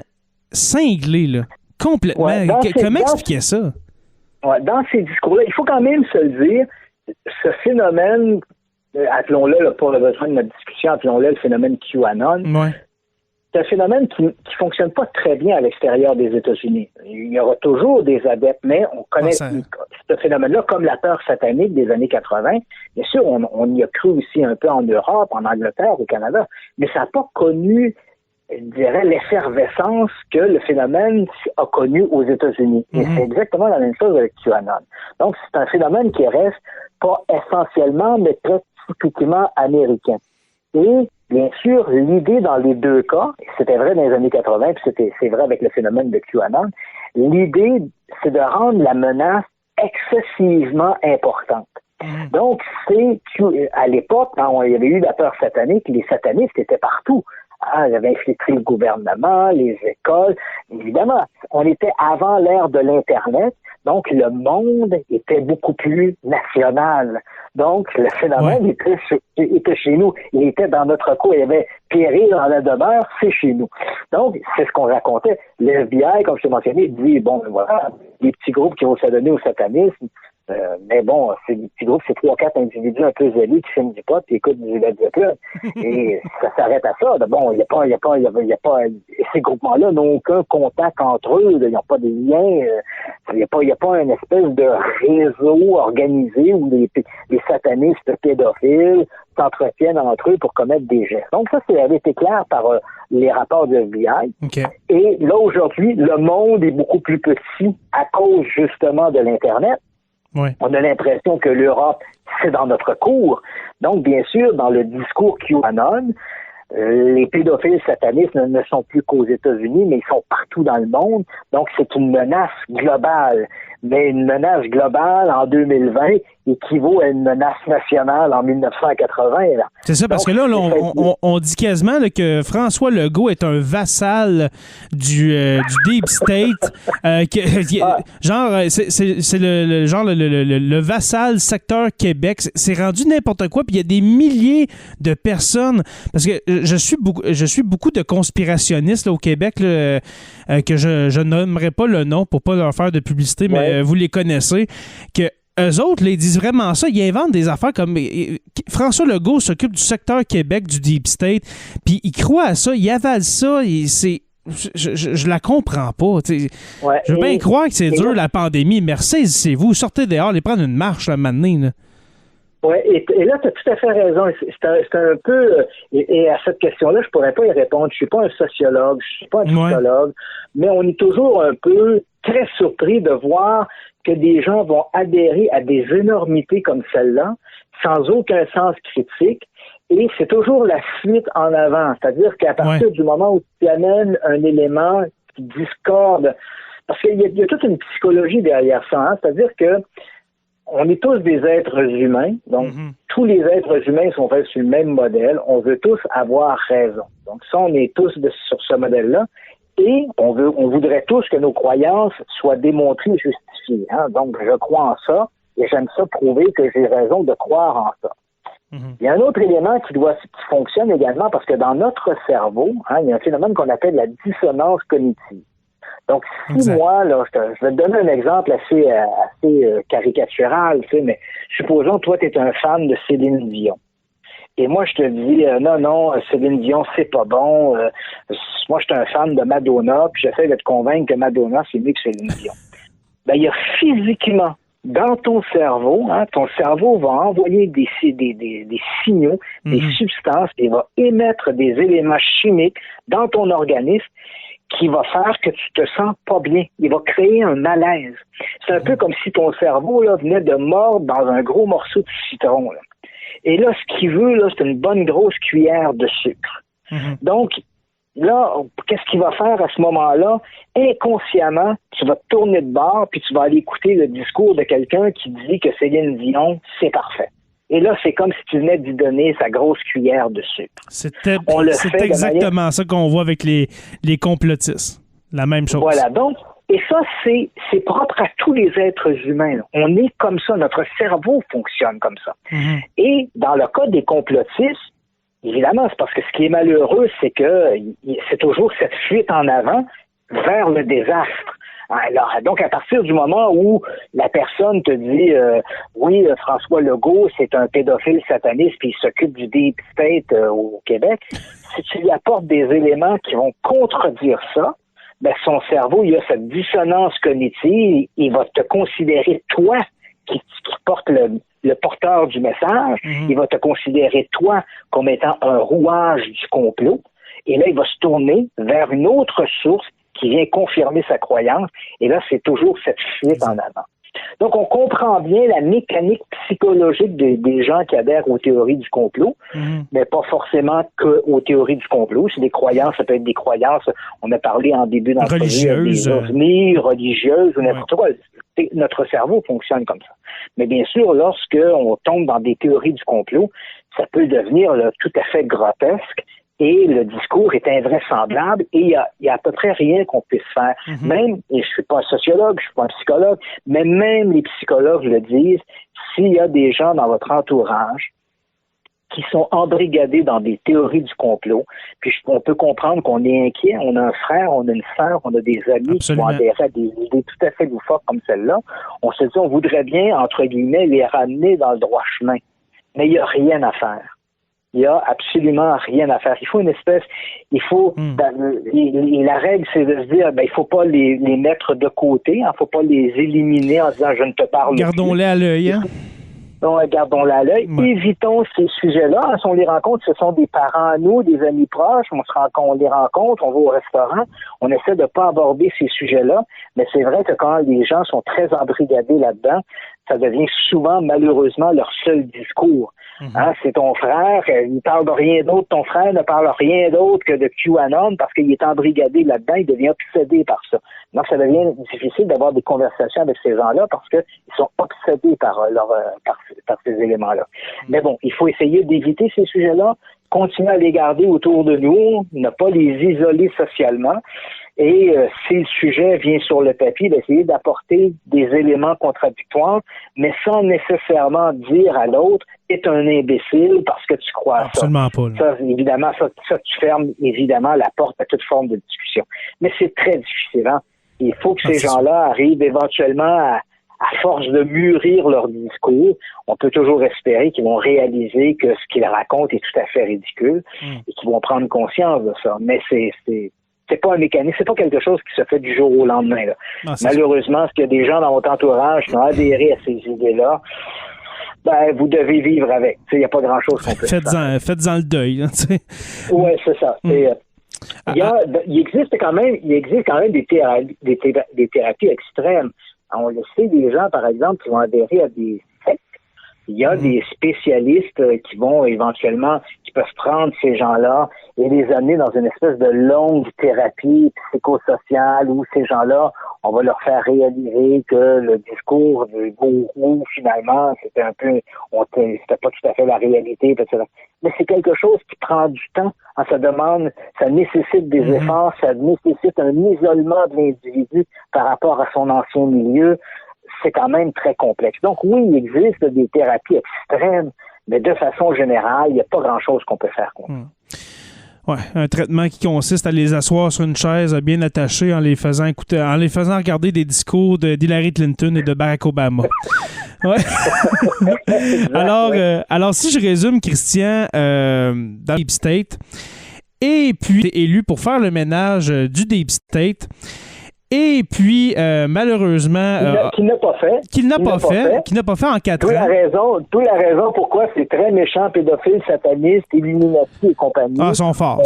cinglé, là. Complètement. Ouais, comment expliquer ça? Ouais, dans ces discours-là, il faut quand même se le dire, ce phénomène, appelons-le, là, pour le besoin de notre discussion, appelons-le le phénomène QAnon, c'est un phénomène qui fonctionne pas très bien à l'extérieur des États-Unis. Il y aura toujours des adeptes, mais on connaît ce phénomène-là comme la peur satanique des années 80. Bien sûr, on y a cru aussi un peu en Europe, en Angleterre, au Canada, mais ça n'a pas connu, je dirais, l'effervescence que le phénomène a connu aux États-Unis. Et c'est exactement la même chose avec QAnon. Donc, c'est un phénomène qui reste pas essentiellement, mais très typiquement américain. Et, bien sûr, l'idée dans les deux cas, c'était vrai dans les années 80, puis c'est vrai avec le phénomène de QAnon, l'idée, c'est de rendre la menace excessivement importante. Donc, à l'époque, quand il y avait eu la peur satanique, les satanistes étaient partout. Ils avaient infiltré le gouvernement, les écoles. Évidemment, on était avant l'ère de l'Internet, Donc, le monde était beaucoup plus national. Donc, le phénomène était chez nous. Il était dans notre cour. Il y avait péril dans la demeure, c'est chez nous. Donc, c'est ce qu'on racontait. Le FBI, comme je t'ai mentionné, dit, bon, voilà, des petits groupes qui vont s'adonner au satanisme. Mais bon, c'est des petits groupes, c'est 3-4 individus un peu zélés qui fument du pot et écoutent du Led Zeppelin. Et ça s'arrête à ça. Bon, il y a pas, ces groupements-là n'ont aucun contact entre eux. Ils n'ont pas de liens. Il y a pas une espèce de réseau organisé où les satanistes pédophiles s'entretiennent entre eux pour commettre des gestes. Donc ça, avait été clair par les rapports du FBI. Okay. Et là, aujourd'hui, le monde est beaucoup plus petit à cause justement de l'Internet. Oui. On a l'impression que l'Europe, c'est dans notre cour. Donc, bien sûr, dans le discours QAnon, les pédophiles satanistes ne sont plus qu'aux États-Unis, mais ils sont partout dans le monde. Donc, c'est une menace globale. Mais une menace globale en 2020 équivaut à une menace nationale en 1980. Là. C'est ça, parce que là, on dit quasiment là, que François Legault est un vassal du Deep State. Genre, c'est le vassal secteur Québec. C'est rendu n'importe quoi, puis il y a des milliers de personnes. Parce que je suis beaucoup de conspirationnistes là, au Québec là, que je nommerai pas le nom pour pas leur faire de publicité, mais vous les connaissez, que eux autres, ils disent vraiment ça. Ils inventent des affaires comme... François Legault s'occupe du secteur Québec, du Deep State, puis il croit à ça, il avale ça, et c'est... Je la comprends pas. Je veux bien croire que c'est dur, la pandémie, mais ressaisissez-vous, sortez dehors, allez prendre une marche un moment donné, là. Oui, et là, tu as tout à fait raison. C'est un peu... Et à cette question-là, je pourrais pas y répondre. Je suis pas un sociologue, je suis pas un psychologue, mais on est toujours un peu très surpris de voir que des gens vont adhérer à des énormités comme celle-là, sans aucun sens critique, et c'est toujours la fuite en avant. C'est-à-dire qu'à partir du moment où tu amènes un élément qui discorde, parce qu'il y a toute une psychologie derrière ça, hein? C'est-à-dire que on est tous des êtres humains, donc tous les êtres humains sont faits sur le même modèle, on veut tous avoir raison. Donc ça, on est tous sur ce modèle-là, et on voudrait tous que nos croyances soient démontrées et justifiées. Hein? Donc je crois en ça, et j'aime ça prouver que j'ai raison de croire en ça. Il y a un autre élément qui fonctionne également, parce que dans notre cerveau, hein, il y a un phénomène qu'on appelle la dissonance cognitive. Donc, si moi, là, je vais te donner un exemple assez caricatural, tu sais, mais supposons, toi, tu es un fan de Céline Dion. Et moi, je te dis, non, Céline Dion, c'est pas bon. Moi, je suis un fan de Madonna, puis j'essaie de te convaincre que Madonna, c'est mieux que Céline Dion. Ben, il y a physiquement, dans ton cerveau, hein, ton cerveau va envoyer des signaux, des substances, et va émettre des éléments chimiques dans ton organisme qui va faire que tu te sens pas bien. Il va créer un malaise. C'est un peu comme si ton cerveau là, venait de mordre dans un gros morceau de citron. Là. Et là, ce qu'il veut, là, c'est une bonne grosse cuillère de sucre. Donc, là, qu'est-ce qu'il va faire à ce moment-là? Inconsciemment, tu vas te tourner de bord puis tu vas aller écouter le discours de quelqu'un qui dit que Céline Dion, c'est parfait. Et là, c'est comme si tu venais de lui donner sa grosse cuillère de sucre. C'est exactement ça qu'on voit avec les complotistes. La même chose. Voilà. Donc, et ça, c'est propre à tous les êtres humains. Là. On est comme ça. Notre cerveau fonctionne comme ça. Et dans le cas des complotistes, évidemment, c'est parce que ce qui est malheureux, c'est que c'est toujours cette fuite en avant vers le désastre. Alors, donc, à partir du moment où la personne te dit oui, François Legault, c'est un pédophile sataniste puis il s'occupe du Deep State au Québec, si tu lui apportes des éléments qui vont contredire ça, ben son cerveau, il a cette dissonance cognitive, il va te considérer, toi, qui porte le porteur du message, il va te considérer, toi, comme étant un rouage du complot, et là, il va se tourner vers une autre source qui vient confirmer sa croyance, et là, c'est toujours cette fuite en avant. Donc, on comprend bien la mécanique psychologique des gens qui adhèrent aux théories du complot, mais pas forcément qu'aux théories du complot. C'est des croyances, ça peut être des croyances, on a parlé en début d'entrevue, des ovnis, religieuses, ou n'importe quoi. Notre cerveau fonctionne comme ça. Mais bien sûr, lorsqu'on tombe dans des théories du complot, ça peut devenir là, tout à fait grotesque, Et le discours est invraisemblable et il y a à peu près rien qu'on puisse faire. Même, et je suis pas un sociologue, je suis pas un psychologue, mais même les psychologues le disent, s'il y a des gens dans votre entourage qui sont embrigadés dans des théories du complot, puis on peut comprendre qu'on est inquiet, on a un frère, on a une sœur, on a des amis qui vont adhérer à des idées tout à fait loufoques comme celle-là, on se dit, on voudrait bien, entre guillemets, les ramener dans le droit chemin. Mais il n'y a rien à faire. Il n'y a absolument rien à faire. Il faut une espèce, la règle, c'est de se dire, il faut pas les mettre de côté, il faut pas les éliminer en disant, je ne te parle plus. Gardons-les à l'œil, hein? Donc, gardons-les à l'œil. Ouais. Évitons ces sujets-là. Si on les rencontre, ce sont des parents à nous, des amis proches. On les rencontre, on va au restaurant. On essaie de pas aborder ces sujets-là. Mais c'est vrai que quand les gens sont très embrigadés là-dedans, ça devient souvent, malheureusement, leur seul discours. Hein, c'est ton frère, il parle de rien d'autre. Ton frère ne parle rien d'autre que de QAnon parce qu'il est embrigadé là-dedans, il devient obsédé par ça. Donc, ça devient difficile d'avoir des conversations avec ces gens-là parce qu'ils sont obsédés par ces éléments-là. Mais bon, il faut essayer d'éviter ces sujets-là, continuer à les garder autour de nous, ne pas les isoler socialement. Et si le sujet vient sur le tapis, d'essayer d'apporter des éléments contradictoires, mais sans nécessairement dire à l'autre « t'es un imbécile parce que tu crois à ça ». Absolument pas. Ça, évidemment, ça, tu fermes évidemment la porte à toute forme de discussion. Mais c'est très difficile. Hein? Il faut que ces gens-là arrivent éventuellement à force de mûrir leur discours, on peut toujours espérer qu'ils vont réaliser que ce qu'ils racontent est tout à fait ridicule et qu'ils vont prendre conscience de ça. Mais c'est pas un mécanisme, c'est pas quelque chose qui se fait du jour au lendemain. Là. Non, malheureusement, s'il y a des gens dans votre entourage qui ont adhéré à ces idées-là, vous devez vivre avec. Il n'y a pas grand-chose qu'on peut faire. Faites-en le deuil. Oui, c'est ça. Il existe quand même des thérapies extrêmes. On le sait, des gens, par exemple, qui vont adhérer à des sectes. Il y a des spécialistes qui vont éventuellement, qui peuvent prendre ces gens-là et les amener dans une espèce de longue thérapie psychosociale où ces gens-là, on va leur faire réaliser que le discours du gourou, finalement, c'était pas tout à fait la réalité, etc. Mais c'est quelque chose qui prend du temps. Ça nécessite des efforts, ça nécessite un isolement de l'individu par rapport à son ancien milieu. C'est quand même très complexe. Donc oui, il existe des thérapies extrêmes, mais de façon générale, il n'y a pas grand-chose qu'on peut faire contre. Ouais, un traitement qui consiste à les asseoir sur une chaise bien attachée en les faisant regarder des discours d'Hillary Clinton et de Barack Obama. Ouais. Alors, si je résume, Christian, dans Deep State, et puis élu pour faire le ménage du Deep State. Et puis, malheureusement... Qu'il n'a pas fait en 4 ans. Toute la raison pourquoi c'est très méchant, pédophile, sataniste, Illuminati et compagnie. Ah, ils sont forts.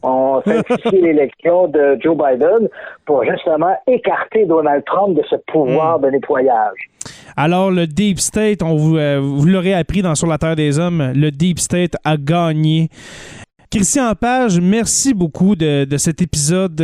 On falsifié l'élection de Joe Biden pour justement écarter Donald Trump de ce pouvoir de nettoyage. Alors, le Deep State, vous l'aurez appris dans Sur la Terre des Hommes, le Deep State a gagné. Christian Page, merci beaucoup de cet épisode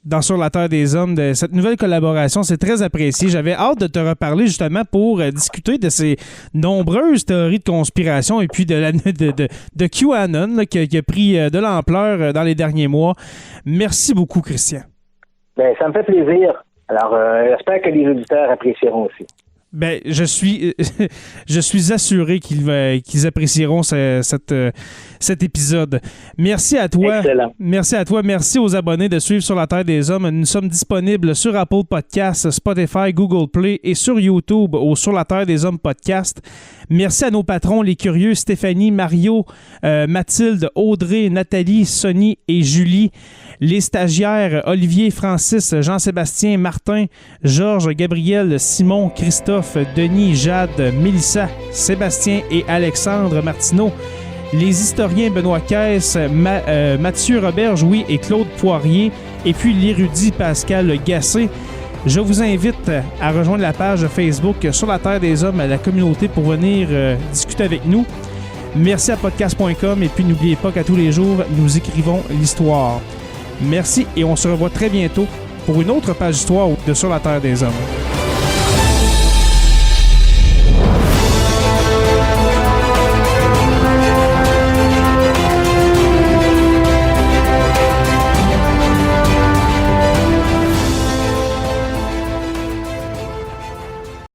dans Sur la Terre des Hommes, de cette nouvelle collaboration. C'est très apprécié. J'avais hâte de te reparler justement pour discuter de ces nombreuses théories de conspiration et puis de QAnon là, qui a pris de l'ampleur dans les derniers mois. Merci beaucoup, Christian. Ça me fait plaisir. Alors, j'espère que les auditeurs apprécieront aussi. Je suis assuré qu'ils apprécieront cet épisode. Merci à toi. Excellent. Merci à toi. Merci aux abonnés de suivre Sur la Terre des Hommes. Nous sommes disponibles sur Apple Podcasts, Spotify, Google Play et sur YouTube au Sur la Terre des Hommes podcast. Merci à nos patrons, les curieux Stéphanie, Mario, Mathilde, Audrey, Nathalie, Sonny et Julie. Les stagiaires Olivier, Francis, Jean-Sébastien, Martin, Georges, Gabriel, Simon, Christophe, Denis, Jade, Mélissa, Sébastien et Alexandre Martineau. Les historiens Benoît Caisse, Mathieu Roberge, et Claude Poirier. Et puis l'érudit Pascal Gassé. Je vous invite à rejoindre la page Facebook Sur la Terre des Hommes, à la communauté, pour venir discuter avec nous. Merci à podcast.com et puis n'oubliez pas qu'à tous les jours, nous écrivons l'histoire. Merci et on se revoit très bientôt pour une autre page d'histoire de Sur la Terre des Hommes.